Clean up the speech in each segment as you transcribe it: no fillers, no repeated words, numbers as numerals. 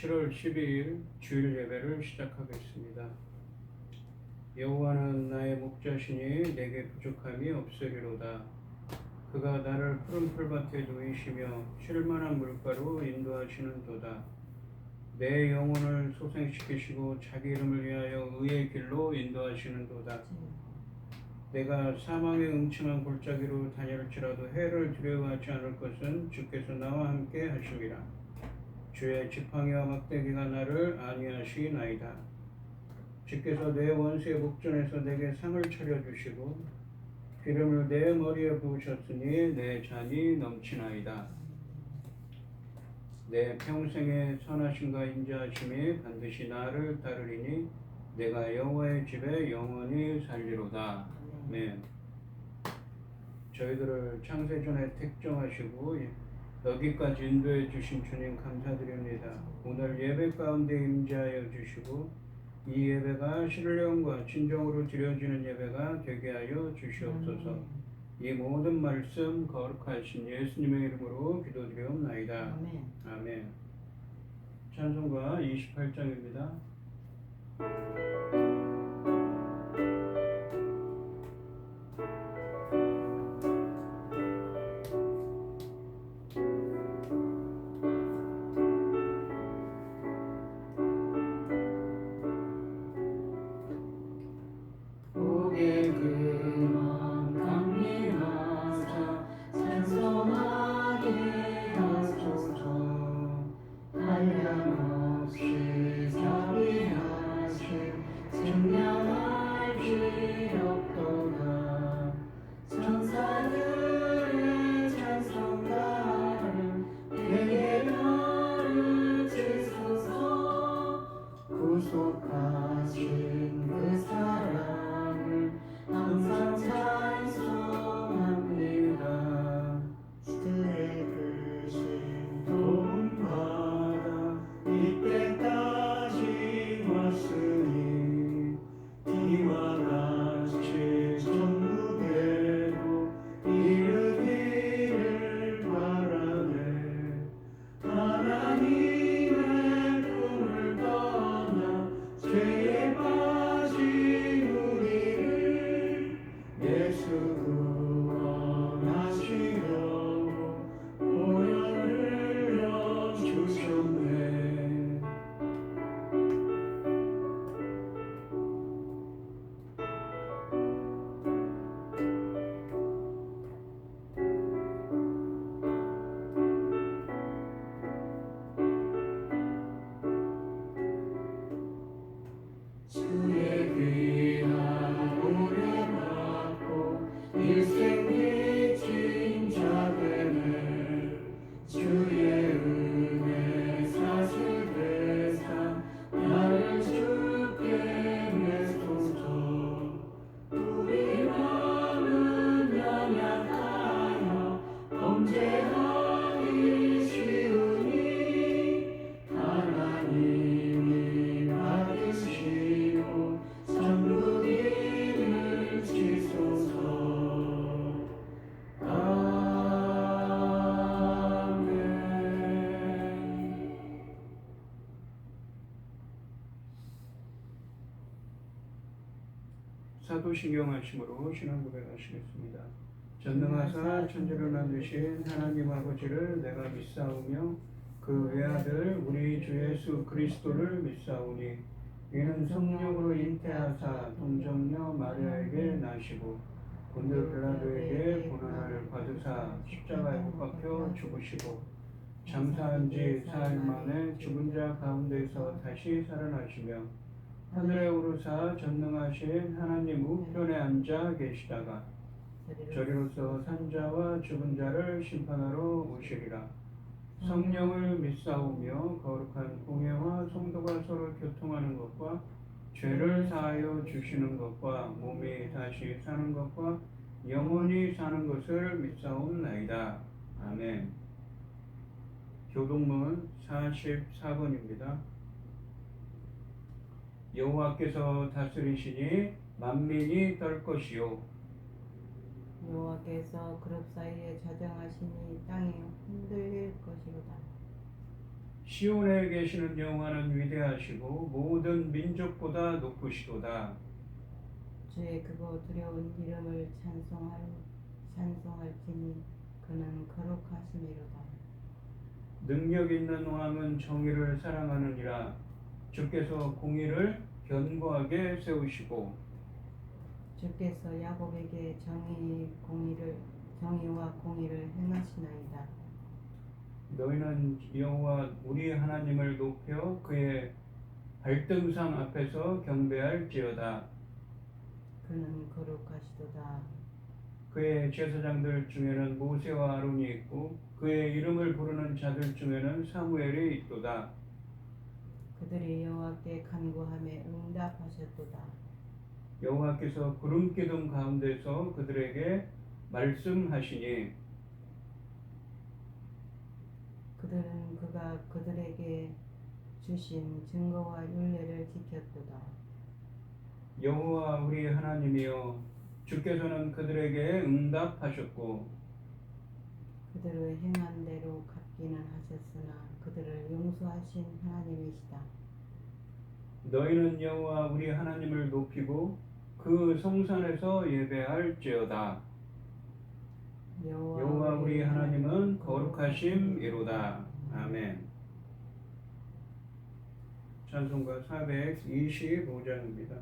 7월 12일 주일 예배를 시작하겠습니다. 여호와는 나의 목자시니 내게 부족함이 없으리로다. 그가 나를 푸른 풀밭에 누이시며 쉴 만한 물가로 인도하시는도다. 내 영혼을 소생시키시고 자기 이름을 위하여 의의 길로 인도하시는도다. 내가 사망의 음침한 골짜기로 다닐지라도 해를 두려워하지 않을 것은 주께서 나와 함께 하심이라. 주의 지팡이와 막대기가 나를 안위하시나이다. 주께서 내 원수의 목전에서 내게 상을 차려주시고 기름을 내 머리에 부으셨으니 내 잔이 넘치나이다. 내 평생의 선하심과 인자하심이 반드시 나를 따르리니 내가 여호와의 집에 영원히 살리로다. 아멘. 저희들을 창세전에 택정하시고 여기까지 인도해 주신 주님 감사드립니다. 오늘 예배 가운데 임재하여 주시고 이 예배가 신령과 진정으로 드려지는 예배가 되게 하여 주시옵소서. 이 모든 말씀 거룩하신 예수님의 이름으로 기도드리옵나이다. 아멘. 찬송가 28장입니다. 구속하신 그 사랑을 항상 찬송합니다. 주의 크신 도움받아 이때까지 왔으니 이와 같이 천국에도 이르기를 바라네. 하나님의 꿈을 떠나 죄에 빠진 우리를 예수 구원하시려고 보혈을 흘려주셨네. 주의 귀한 보내받고 일생 빚진 자들을 주의 은혜 사실 대상 나를 주께 내소서. 우리 마음은 연약하여 범죄하기 쉬우니 하나님이 받으시고 천국 이를 지소서. 아멘. 사도신경하심으로 신앙 고백하시겠습니다. 전능하사 천지를 만드신 하나님 아버지를 내가 믿사오며 그 외아들 우리 주 예수 그리스도를 믿사오니 이는 성령으로 잉태하사 동정녀 마리아에게 나시고 본드 빌라도에게 고난을 받으사 십자가에 못 박혀 죽으시고 장사한 지 사흘 만에 죽은 자 가운데서 다시 살아나시며 하늘에 오르사 전능하신 하나님 우편에 앉아 계시다가 저리로서 산자와 죽은 자를 심판하러 오시리라. 성령을 믿사오며 거룩한 공예와 성도가 서로 교통하는 것과 죄를 사하여 주시는 것과 몸이 다시 사는 것과 영원히 사는 것을 믿사옵나이다. 아멘. 교동문 44번입니다. 여호와께서 다스리시니 만민이 떨 것이요 여호와께서 그룹 사이에 자정하시니 땅이 흔들릴 것이로다. 시온에 계시는 여호와는 위대하시고 모든 민족보다 높으시도다. 주의 크고 두려운 이름을 찬송할지니 그는 거룩하심이로다. 능력 있는 왕은 정의를 사랑하느니라. 주께서 공의를 견고하게 세우시고 주께서 야곱에게 정의와 공의를 행하시나이다. 너희는 여호와 우리 하나님을 높여 그의 발등상 앞에서 경배할지어다. 그는 거룩하시도다. 그의 제사장들 중에는 모세와 아론이 있고 그의 이름을 부르는 자들 중에는 사무엘이 있도다. 그들이 여호와께 간구함에 응답하셨도다. 여호와께서 구름 기둥 가운데서 그들에게 말씀하시니 그들은 그가 그들에게 주신 증거와 율례를 지켰도다. 여호와 우리 하나님이여 주께서는 그들에게 응답하셨고 그들의 행한 대로 갚기는 하셨으나 그들을 용서하신 하나님이시다. 너희는 여호와 우리 하나님을 높이고 그 성산에서 예배할지어다. 여호와 우리 하나님은 거룩하심이로다. 아멘. 찬송가 425장입니다.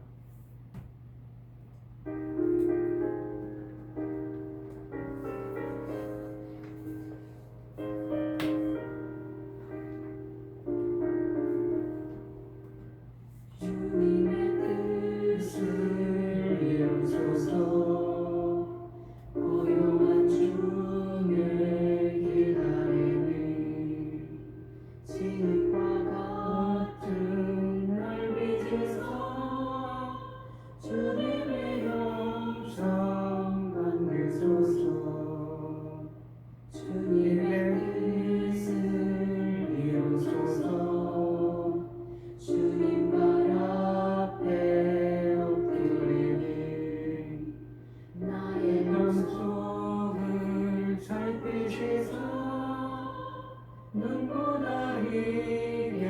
주님의 뜻을 이루소서. 고요한 중을 기다리니 지흙과 같은 날 빚으사 주님의 영상 만드소서. 주님의 뜻을 이루소서. 주님 발 앞에 엎드리니 나의 맘속을 살피시사 눈보다 희게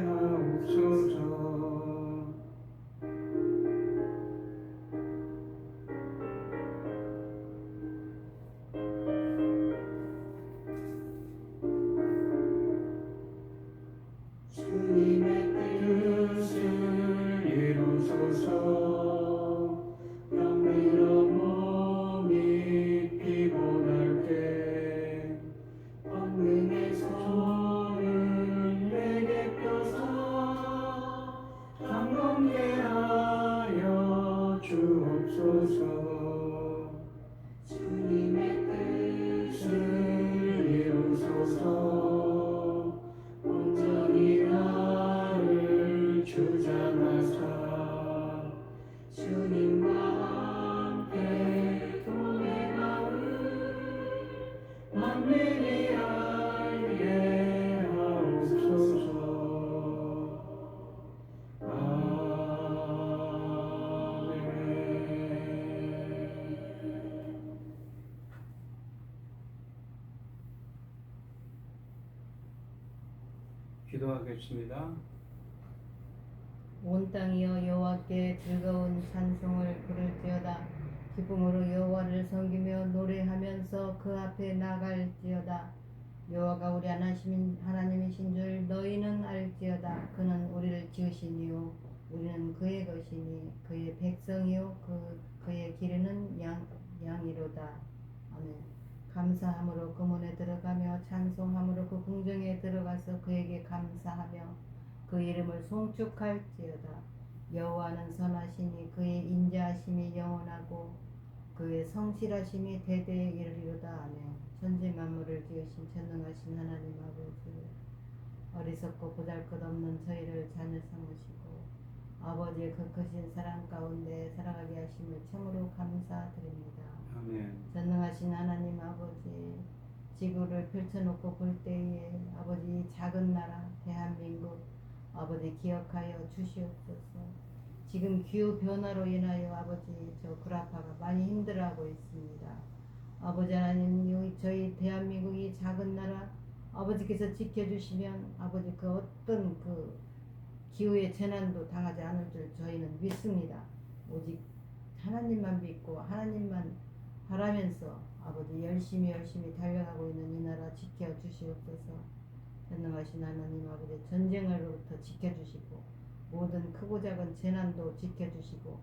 하옵소서. 주님의 뜻을 이루소서. 병들어 몸이 피곤할 때 권능의 손을 내게 펴사 강건케 하여 주옵소서. 주님의 뜻을 이루소서. 온전히 나를 주장하사 주님과 함께 동행하는 만민이 알게 하옵소서. 아멘. 기도하겠습니다. 온 땅이여 여호와께 즐거운 찬송을 부를지어다. 기쁨으로 여호와를 섬기며 노래하면서 그 앞에 나갈지어다. 여호와가 우리 하나님이신 줄 너희는 알지어다. 그는 우리를 지으신 이요 우리는 그의 것이니 그의 백성이요 그의 기르는 양이로다. 아멘. 감사함으로 그 문에 들어가며 찬송함으로 그 궁정에 들어가서 그에게 감사하며 그 이름을 송축할지어다. 여호와는 선하시니 그의 인자하심이 영원하고 그의 성실하심이 대대에 이르리로다. 아멘. 천지 만물을 지으신 전능하신 하나님 아버지, 어리석고 보잘것없는 저희를 자녀 삼으시고 아버지의 그 크신 사랑 가운데 살아가게 하심을 참으로 감사드립니다. 아멘. 전능하신 하나님 아버지, 지구를 펼쳐놓고 볼 때에 아버지 작은 나라 대한민국 아버지 기억하여 주시옵소서. 지금 기후 변화로 인하여 아버지 저 구라파가 많이 힘들어하고 있습니다. 아버지 하나님, 저희 대한민국이 작은 나라 아버지께서 지켜주시면 아버지 그 어떤 그 기후의 재난도 당하지 않을 줄 저희는 믿습니다. 오직 하나님만 믿고 하나님만 바라면서 아버지 열심히 달려가고 있는 이 나라 지켜주시옵소서. 전능하신 하나님 아버지 전쟁으로부터 지켜주시고 모든 크고 작은 재난도 지켜주시고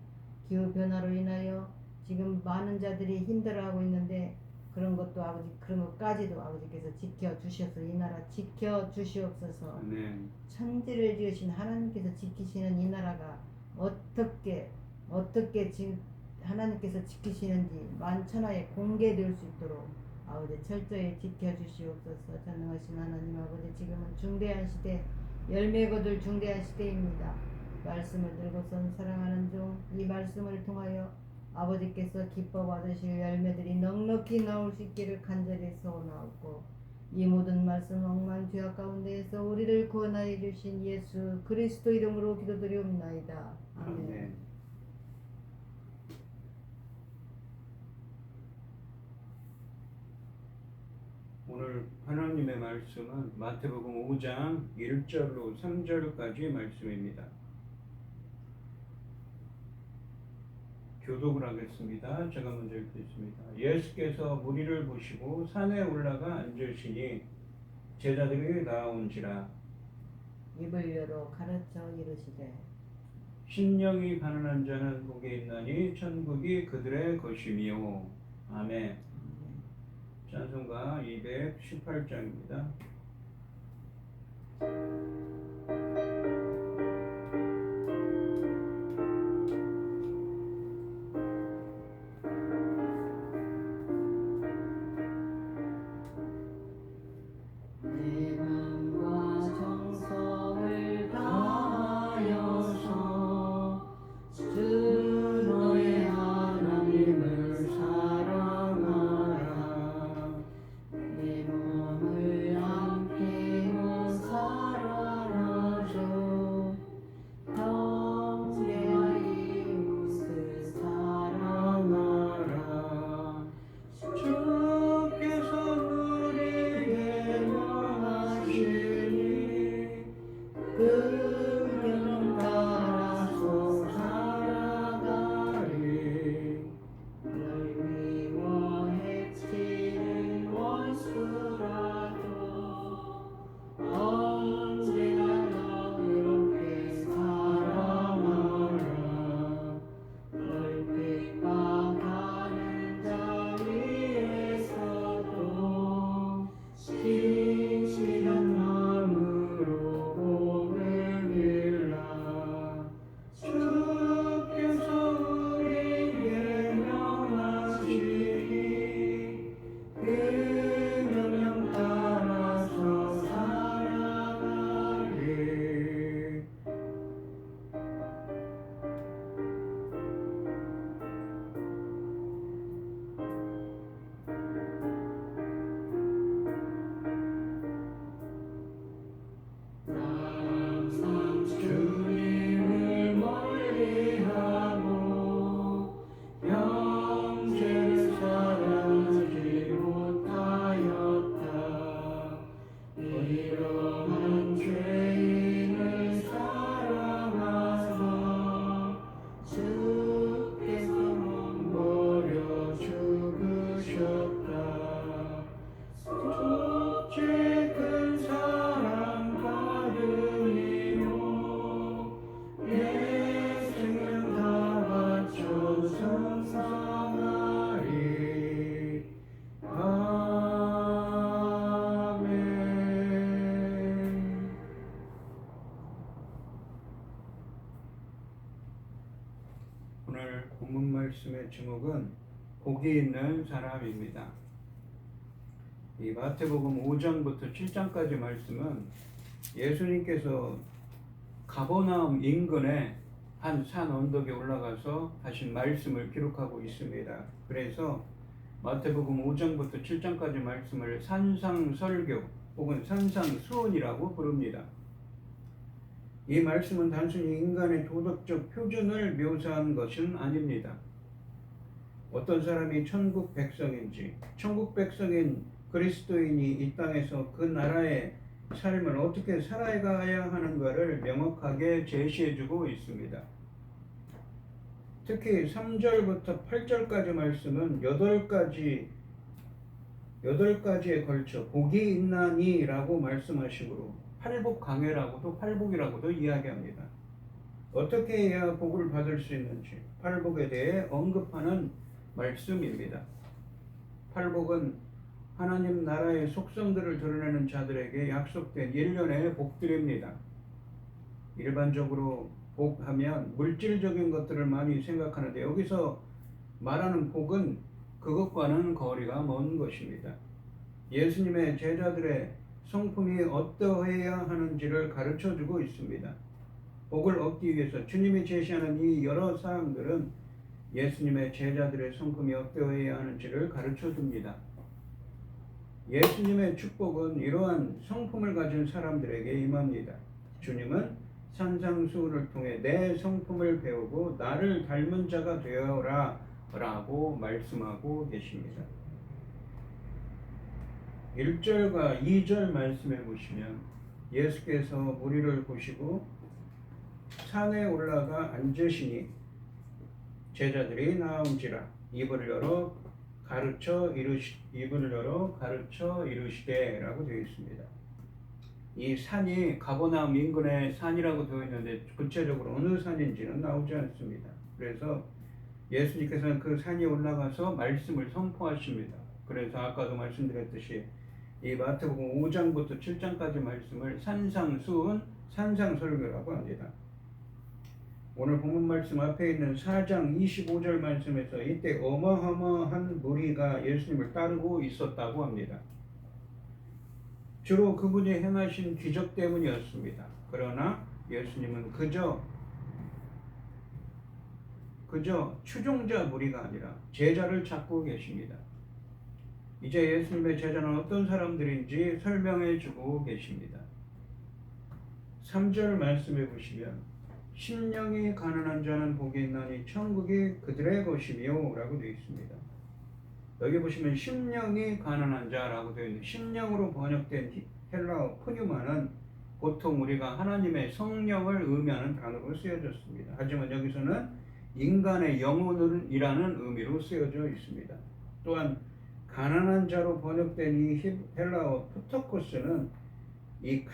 기후변화로 인하여 지금 많은 자들이 힘들어하고 있는데 그런 것도 아버지 그런 것까지도 아버지께서 지켜주셔서 이 나라 지켜주시옵소서. 아멘. 천지를 지으신 하나님께서 지키시는 이 나라가 어떻게 지금 하나님께서 지키시는지 만천하에 공개될 수 있도록 아버지 철저히 지켜주시옵소서. 전능하신 하나님 아버지 지금은 중대한 시대 열매 거둘 중대한 시대입니다. 말씀을 들고선 사랑하는 종 이 말씀을 통하여 아버지께서 기뻐 받으실 열매들이 넉넉히 나올 수 있기를 간절히 소원하옵고 이 모든 말씀 억만 죄악 가운데에서 우리를 구원하여 주신 예수 그리스도 이름으로 기도드리옵나이다. 아멘. 아멘. 오늘 하나님의 말씀은 마태복음 5장 1절로 3절까지 말씀입니다. 교독을 하겠습니다. 제가 먼저 읽겠습니다. 예수께서 무리를 보시고 산에 올라가 앉으시니 제자들이 나아온지라. 입을 열어 가르쳐 이르시되 신령이 가난한 자는 복이 있나니 천국이 그들의 것이미요. 아멘. 찬송가 218장입니다. 내 맘과 정성을 다하여서 주 너의 하나님을 사랑하라. 내 몸을 아끼고 살아나서 형제와 이웃을 사랑하라. 주께서 우리에게 명하시니 그 명령 따라서 살아가리. 널 미워해치는 원수라도 언제나 너그럽게 사랑하라. 널 핍박하는 자 위에서도 진실한 마음으로 복을 빌라. 주께서 우리에게 명하시니 그 명령 따라서 살아가리. 항상 주님을 멀리하고 형제를 사랑하지 못하였다. 이러한 죄인을 사랑하사 주께서 몸버려 죽으셨다. 주께 큰 사랑 받으니요 내 생명 다 바쳐 성상하리. 아멘. 오늘 본문 말씀의 제목은 복이 있는 사람입니다. 이 마태복음 5장부터 7장까지 말씀은 예수님께서 가버나움 인근의 한 산 언덕에 올라가서 하신 말씀을 기록하고 있습니다. 그래서 마태복음 5장부터 7장까지 말씀을 산상설교 혹은 산상수훈이라고 부릅니다. 이 말씀은 단순히 인간의 도덕적 표준을 묘사한 것은 아닙니다. 어떤 사람이 천국 백성인지, 천국 백성인 그리스도인이 이 땅에서 그 나라의 삶을 어떻게 살아가야 하는가를 명확하게 제시해주고 있습니다. 특히 3절부터 8절까지 말씀은 8가지에 걸쳐 복이 있나니라고 말씀하시므로 팔복강해라고도 팔복이라고도 이야기합니다. 어떻게 해야 복을 받을 수 있는지 팔복에 대해 언급하는 말씀입니다. 팔복은 하나님 나라의 속성들을 드러내는 자들에게 약속된 일련의 복들입니다. 일반적으로 복하면 물질적인 것들을 많이 생각하는데 여기서 말하는 복은 그것과는 거리가 먼 것입니다. 예수님의 제자들의 성품이 어떠해야 하는지를 가르쳐주고 있습니다. 복을 얻기 위해서 주님이 제시하는 이 여러 사항들은 예수님의 제자들의 성품이 어떠해야 하는지를 가르쳐줍니다. 예수님의 축복은 이러한 성품을 가진 사람들에게 임합니다. 주님은 산상수훈을 통해 내 성품을 배우고 나를 닮은 자가 되어라 라고 말씀하고 계십니다. 1절과 2절 말씀해 보시면 예수께서 무리를 보시고 산에 올라가 앉으시니 제자들이 나온지라 입을 열어 가르쳐 이르시되 라고 되어 있습니다. 이 산이 가버나움 인근의 산이라고 되어 있는데 구체적으로 어느 산인지는 나오지 않습니다. 그래서 예수님께서는 그 산에 올라가서 말씀을 선포하십니다. 그래서 아까도 말씀드렸듯이 이 마태복음 5장부터 7장까지 말씀을 산상수훈, 산상설교라고 합니다. 오늘 본문 말씀 앞에 있는 4장 25절 말씀에서 이때 어마어마한 무리가 예수님을 따르고 있었다고 합니다. 주로 그분이 행하신 기적 때문이었습니다. 그러나 예수님은 그저 추종자 무리가 아니라 제자를 찾고 계십니다. 이제 예수님의 제자는 어떤 사람들인지 설명해 주고 계십니다. 3절 말씀해 보시면 심령이 가난한 자는 복이 있나니 천국이 그들의 것이며 라고 되어 있습니다. 여기 보시면 심령이 가난한 자라고 되어 있는 심령으로 번역된 헬라어 푸뉴마는 보통 우리가 하나님의 성령을 의미하는 단어로 쓰여졌습니다. 하지만 여기서는 인간의 영혼이라는 의미로 쓰여져 있습니다. 또한 가난한 자로 번역된 이 헬라어 푸토코스는 이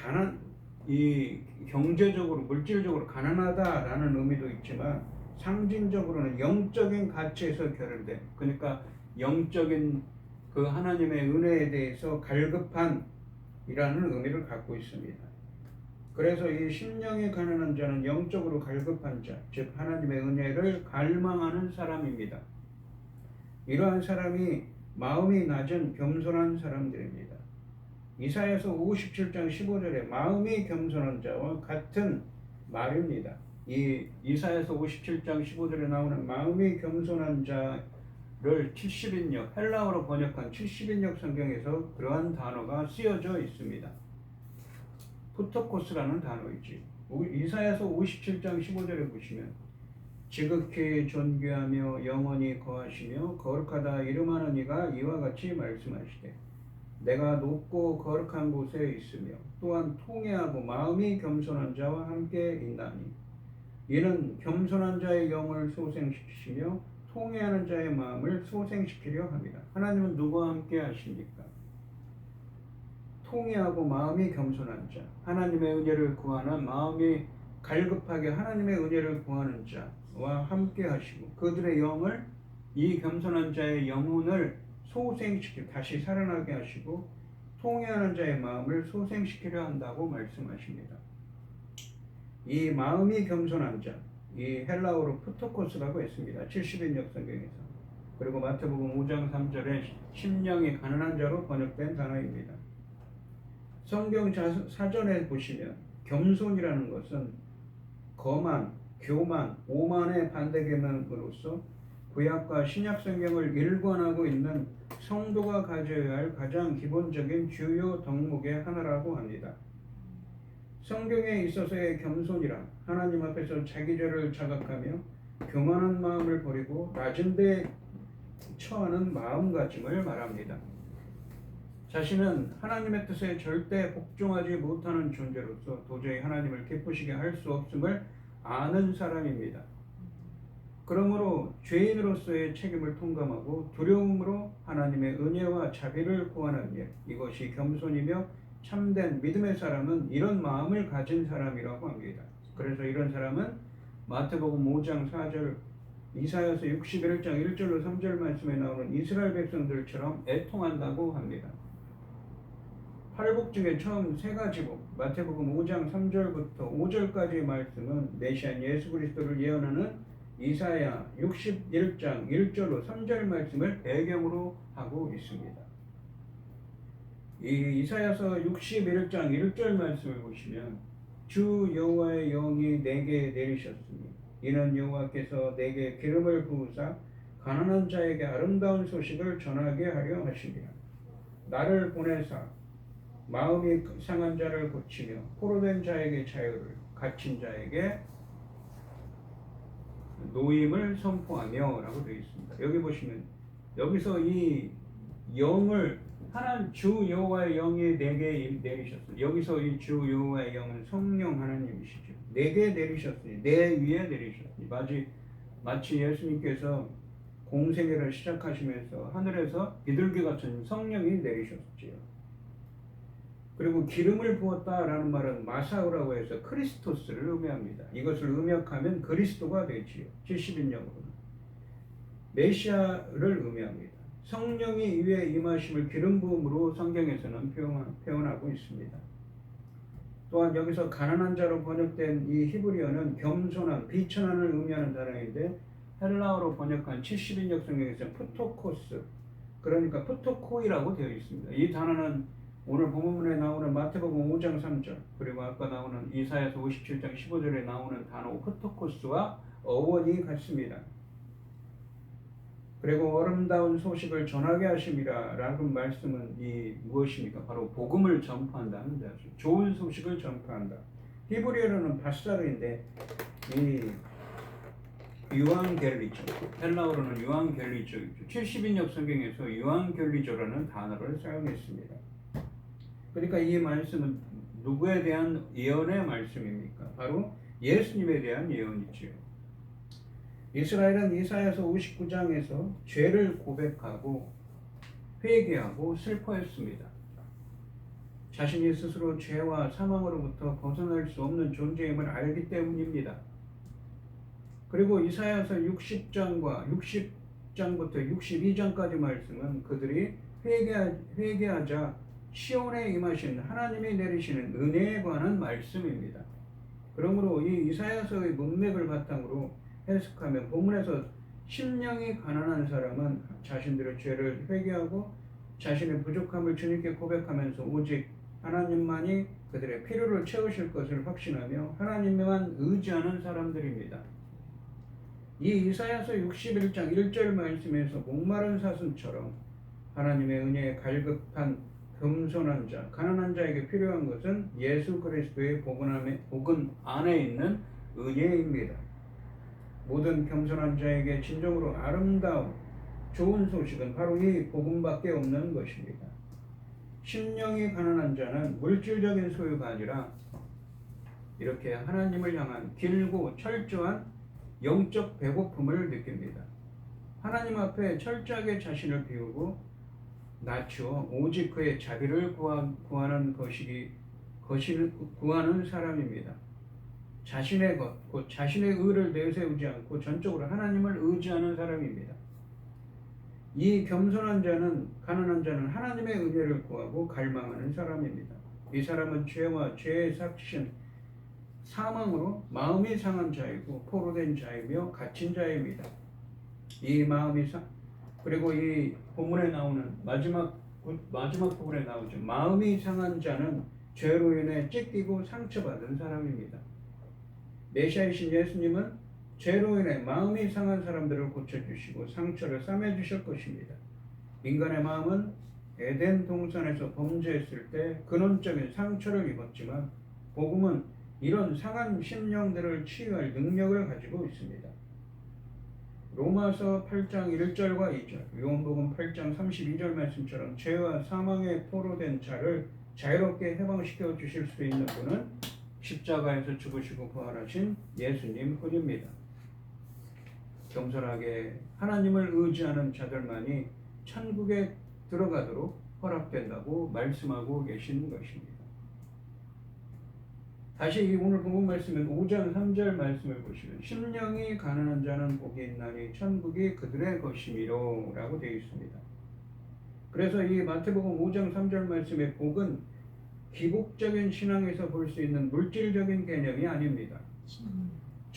경제적으로 물질적으로 가난하다라는 의미도 있지만 상징적으로는 영적인 가치에서 결여된, 그러니까 영적인 그 하나님의 은혜에 대해서 갈급한 이라는 의미를 갖고 있습니다. 그래서 이 심령이 가난한 자는 영적으로 갈급한 자, 즉 하나님의 은혜를 갈망하는 사람입니다. 이러한 사람이 마음이 낮은 겸손한 사람들입니다. 이사야서 57장 15절에 마음이 겸손한 자와 같은 말입니다. 이 이사야서 57장 15절에 나오는 마음이 겸손한 자를 70인역 헬라어로 번역한 70인역 성경에서 그러한 단어가 쓰여져 있습니다. 푸토코스라는 단어이지. 이사야서 57장 15절에 보시면 지극히 존귀하며 영원히 거하시며 거룩하다 이름하는 이가 이와 같이 말씀하시되 내가 높고 거룩한 곳에 있으며 또한 통회하고 마음이 겸손한 자와 함께 있나니 이는 겸손한 자의 영을 소생시키시며 통회하는 자의 마음을 소생시키려 합니다. 하나님은 누구와 함께 하십니까? 통회하고 마음이 겸손한 자, 하나님의 은혜를 구하는 마음이 갈급하게 하나님의 은혜를 구하는 자와 함께 하시고 그들의 영을 이 겸손한 자의 영혼을 소생시키고 다시 살아나게 하시고 통회하는 자의 마음을 소생시키려 한다고 말씀하십니다. 이 마음이 겸손한 자, 이 헬라어로 푸토코스라고 했습니다. 70인역 성경에서. 그리고 마태복음 5장 3절에 심령이 가난한 자로 번역된 단어입니다. 성경 사전에 보시면 겸손이라는 것은 거만, 교만, 오만의 반대 개념으로서 구약과 신약 성경을 일관하고 있는 성도가 가져야 할 가장 기본적인 주요 덕목의 하나라고 합니다. 성경에 있어서의 겸손이란 하나님 앞에서 자기 죄를 자각하며 교만한 마음을 버리고 낮은 데 처하는 마음가짐을 말합니다. 자신은 하나님의 뜻에 절대 복종하지 못하는 존재로서 도저히 하나님을 기쁘시게 할 수 없음을 아는 사람입니다. 그러므로 죄인으로서의 책임을 통감하고 두려움으로 하나님의 은혜와 자비를 구하는 일, 이것이 겸손이며 참된 믿음의 사람은 이런 마음을 가진 사람이라고 합니다. 그래서 이런 사람은 마태복음 5장 4절, 이사야서 61장 1절로 3절 말씀에 나오는 이스라엘 백성들처럼 애통한다고 합니다. 팔복 중에 처음 세 가지 복, 마태복음 5장 3절부터 5절까지의 말씀은 메시아 예수 그리스도를 예언하는 이사야 61장 1절로 3절 말씀을 배경으로 하고 있습니다. 이 이사야서 61장 1절 말씀을 보시면 주 여호와의 영이 내게 내리셨으니 이는 여호와께서 내게 기름을 부으사 가난한 자에게 아름다운 소식을 전하게 하려 하시니라. 나를 보내사 마음이 상한 자를 고치며 포로된 자에게 자유를, 갇힌 자에게 노임을 선포하며 라고 되어 있습니다. 여기 보시면 여기서 이 영을 하나님 주 여호와의 영이 내게 내리셨으니, 여기서 이 주 여호와의 영은 성령 하나님이시죠. 내게 내리셨으니, 내 위에 내리셨으니, 마치 예수님께서 공생애를 시작하시면서 하늘에서 비둘기 같은 성령이 내리셨지요. 그리고 기름을 부었다라는 말은 마사우라고 해서 크리스토스를 의미합니다. 이것을 음역하면 그리스도가 되지요. 70인역으로는 메시아를 의미합니다. 성령이 위에 임하심을 기름 부음으로 성경에서는 표현하고 있습니다. 또한 여기서 가난한 자로 번역된 이 히브리어는 겸손한, 비천한을 의미하는 단어인데 헬라어로 번역한 70인역 성경에서는 푸토코스, 그러니까 푸토코이라고 되어 있습니다. 이 단어는 오늘 본문에 나오는 마태복음 5장 3절, 그리고 아까 나오는 이사야서 57장 15절에 나오는 단어 푸토코스와 어원이 같습니다. 그리고 아름다운 소식을 전하게 하심이라 라는 말씀은 이 무엇입니까? 바로 복음을 전파한다는 뜻이죠. 좋은 소식을 전파한다. 히브리어로는 바사르인데 이 유앙겔리조, 헬라어로는 유앙겔리조이죠. 70인역 성경에서 유앙겔리조라는 단어를 사용했습니다. 그러니까 이 말씀은 누구에 대한 예언의 말씀입니까? 바로 예수님에 대한 예언이지요. 이스라엘은 이사야서 59장에서 죄를 고백하고 회개하고 슬퍼했습니다. 자신이 스스로 죄와 사망으로부터 벗어날 수 없는 존재임을 알기 때문입니다. 그리고 이사야서 60장부터 62장까지 말씀은 그들이 회개하자 시온에 임하신 하나님이 내리시는 은혜에 관한 말씀입니다. 그러므로 이 이사야서의 문맥을 바탕으로 해석하면 본문에서 심령이 가난한 사람은 자신들의 죄를 회개하고 자신의 부족함을 주님께 고백하면서 오직 하나님만이 그들의 필요를 채우실 것을 확신하며 하나님만 의지하는 사람들입니다. 이 이사야서 61장 1절 말씀에서 목마른 사슴처럼 하나님의 은혜에 갈급한 겸손한 자, 가난한 자에게 필요한 것은 예수 그리스도의 복음 안에 있는 은혜입니다. 모든 겸손한 자에게 진정으로 아름다운 좋은 소식은 바로 이 복음밖에 없는 것입니다. 심령이 가난한 자는 물질적인 소유가 아니라 이렇게 하나님을 향한 길고 철저한 영적 배고픔을 느낍니다. 하나님 앞에 철저하게 자신을 비우고 낮추어 오직 그의 자비를 구하는 사람입니다. 자신의 것, 곧 자신의 의를 내세우지 않고 전적으로 하나님을 의지하는 사람입니다. 이 겸손한 자는, 가난한 자는 하나님의 은혜를 구하고 갈망하는 사람입니다. 이 사람은 죄와 죄의 삭신, 사망으로 마음이 상한 자이고 포로된 자이며 갇힌 자입니다. 그리고 이 본문에 나오는 마지막 부분에 나오죠. 마음이 상한 자는 죄로 인해 찢기고 상처받은 사람입니다. 메시아이신 예수님은 죄로 인해 마음이 상한 사람들을 고쳐주시고 상처를 싸매주실 것입니다. 인간의 마음은 에덴 동산에서 범죄했을 때 근원적인 상처를 입었지만 복음은 이런 상한 심령들을 치유할 능력을 가지고 있습니다. 로마서 8장 1절과 2절, 요한복음 8장 32절 말씀처럼 죄와 사망에 포로된 자를 자유롭게 해방시켜 주실 수 있는 분은 십자가에서 죽으시고 부활하신 예수님 뿐입니다. 겸손하게 하나님을 의지하는 자들만이 천국에 들어가도록 허락된다고 말씀하고 계시는 것입니다. 다시 오늘 본문 말씀은 5장 3절 말씀을 보시면 심령이 가난한 자는 복이 있나니 천국이 그들의 것이미로 라고 되어 있습니다. 그래서 이 마태복음 5장 3절 말씀의 복은 기복적인 신앙에서 볼 수 있는 물질적인 개념이 아닙니다.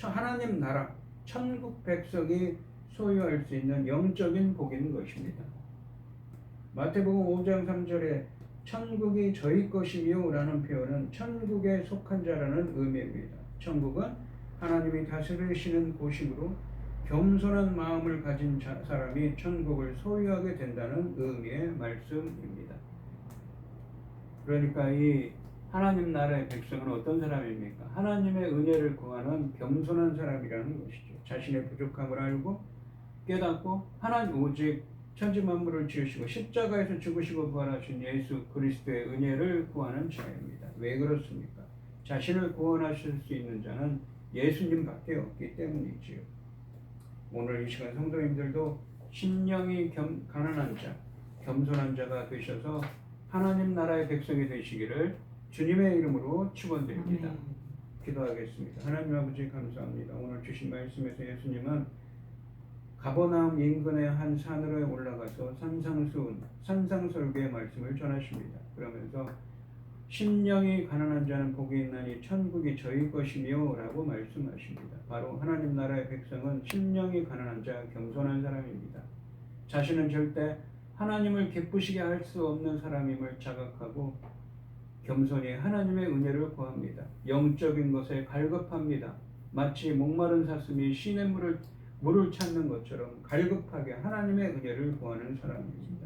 하나님 나라, 천국 백성이 소유할 수 있는 영적인 복인 것입니다. 마태복음 5장 3절에 천국이 저희 것이며 라는 표현은 천국에 속한 자라는 의미입니다. 천국은 하나님이 다스리시는 곳이므로 겸손한 마음을 가진 사람이 천국을 소유하게 된다는 의미의 말씀입니다. 그러니까 이 하나님 나라의 백성은 어떤 사람입니까? 하나님의 은혜를 구하는 겸손한 사람이라는 것이죠. 자신의 부족함을 알고 깨닫고 하나님 오직 천지 만물을 지으시고 십자가에서 죽으시고 부활하신 예수 그리스도의 은혜를 구하는 자입니다. 왜 그렇습니까? 자신을 구원하실 수 있는 자는 예수님밖에 없기 때문이지요. 오늘 이 시간 성도님들도 심령이 가난한 자, 겸손한 자가 되셔서 하나님 나라의 백성이 되시기를 주님의 이름으로 축원드립니다. 기도하겠습니다. 하나님 아버지 감사합니다. 오늘 주신 말씀에서 예수님은 가버나움 인근의 한 산으로 올라가서 산상설교의 말씀을 전하십니다. 그러면서 심령이 가난한 자는 복이 있나니 천국이 저희 것이며 라고 말씀하십니다. 바로 하나님 나라의 백성은 심령이 가난한 자, 겸손한 사람입니다. 자신은 절대 하나님을 기쁘시게 할 수 없는 사람임을 자각하고 겸손히 하나님의 은혜를 구합니다. 영적인 것에 갈급합니다. 마치 목마른 사슴이 시냇물을 찾는 것처럼 갈급하게 하나님의 은혜를 구하는 사람입니다.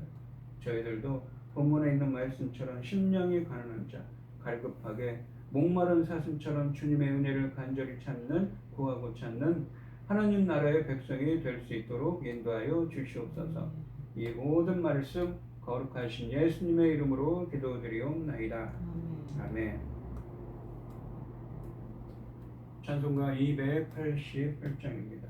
저희들도 본문에 있는 말씀처럼 심령이 가난한 자, 갈급하게 목마른 사슴처럼 주님의 은혜를 간절히 구하고 찾는 하나님 나라의 백성이 될 수 있도록 인도하여 주시옵소서. 이 모든 말씀 거룩하신 예수님의 이름으로 기도드리옵나이다. 아멘. 찬송가 288장입니다.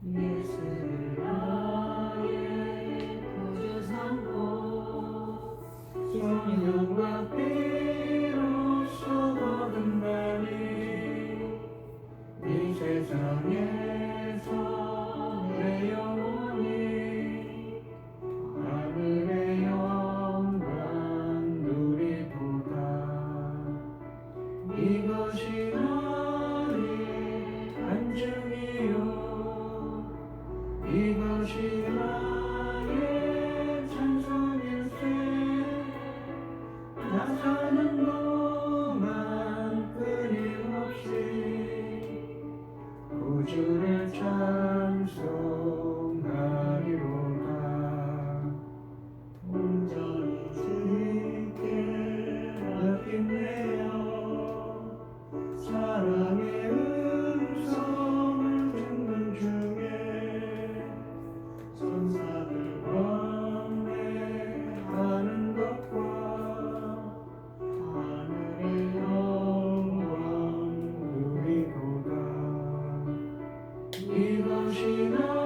예수를 나의 구주 삼고 성령과 피로써 거듭나니 이 세상에서 내 영혼이 하늘의 영광 누리도다. 이것이 나의 간증이요 이것이 나의 찬송일세. 나 사는 동안 끊임없이 구주를 찬송하리로다. 온전히 주께 맡기네요. 사랑의 음성을 듣는 중에 천사들 왕래하는 것과 하늘의 영광 누리도다. 이것이 나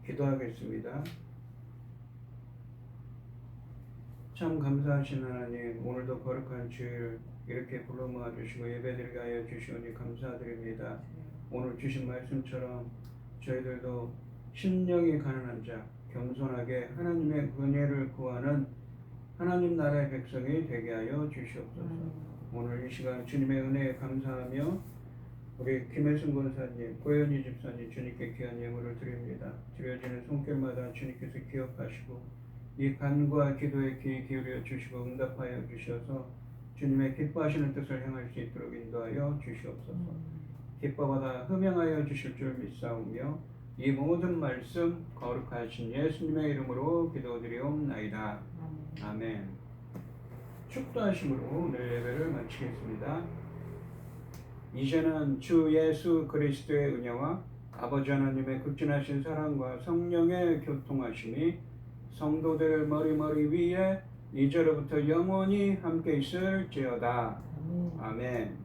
기도하겠습니다. 참 감사하신 하나님, 오늘도 거룩한 주일 이렇게 불러 모아주시고 예배드리게 하여 주시오니 감사드립니다. 오늘 주신 말씀처럼 저희들도 심령이 가난한 자, 겸손하게 하나님의 은혜를 구하는 하나님 나라의 백성이 되게 하여 주시옵소서. 오늘 이 시간 주님의 은혜에 감사하며 우리 김혜순 권사님, 고현희 집사님 주님께 귀한 예물을 드립니다. 드려지는 손길마다 주님께서 기억하시고 이 간구와 기도에 귀 기울여 주시고 응답하여 주셔서 주님의 기뻐하시는 뜻을 행할 수 있도록 인도하여 주시옵소서. 기뻐받아 흠양하여 주실 줄 믿사오며 이 모든 말씀 거룩하신 예수님의 이름으로 기도드리옵나이다. 아멘. 축도하심으로 오늘 예배를 마치겠습니다. 이제는 주 예수 그리스도의 은혜와 아버지 하나님의 극진하신 사랑과 성령의 교통하심이 성도들 머리 위에 이제로부터 영원히 함께 있을지어다. 아멘.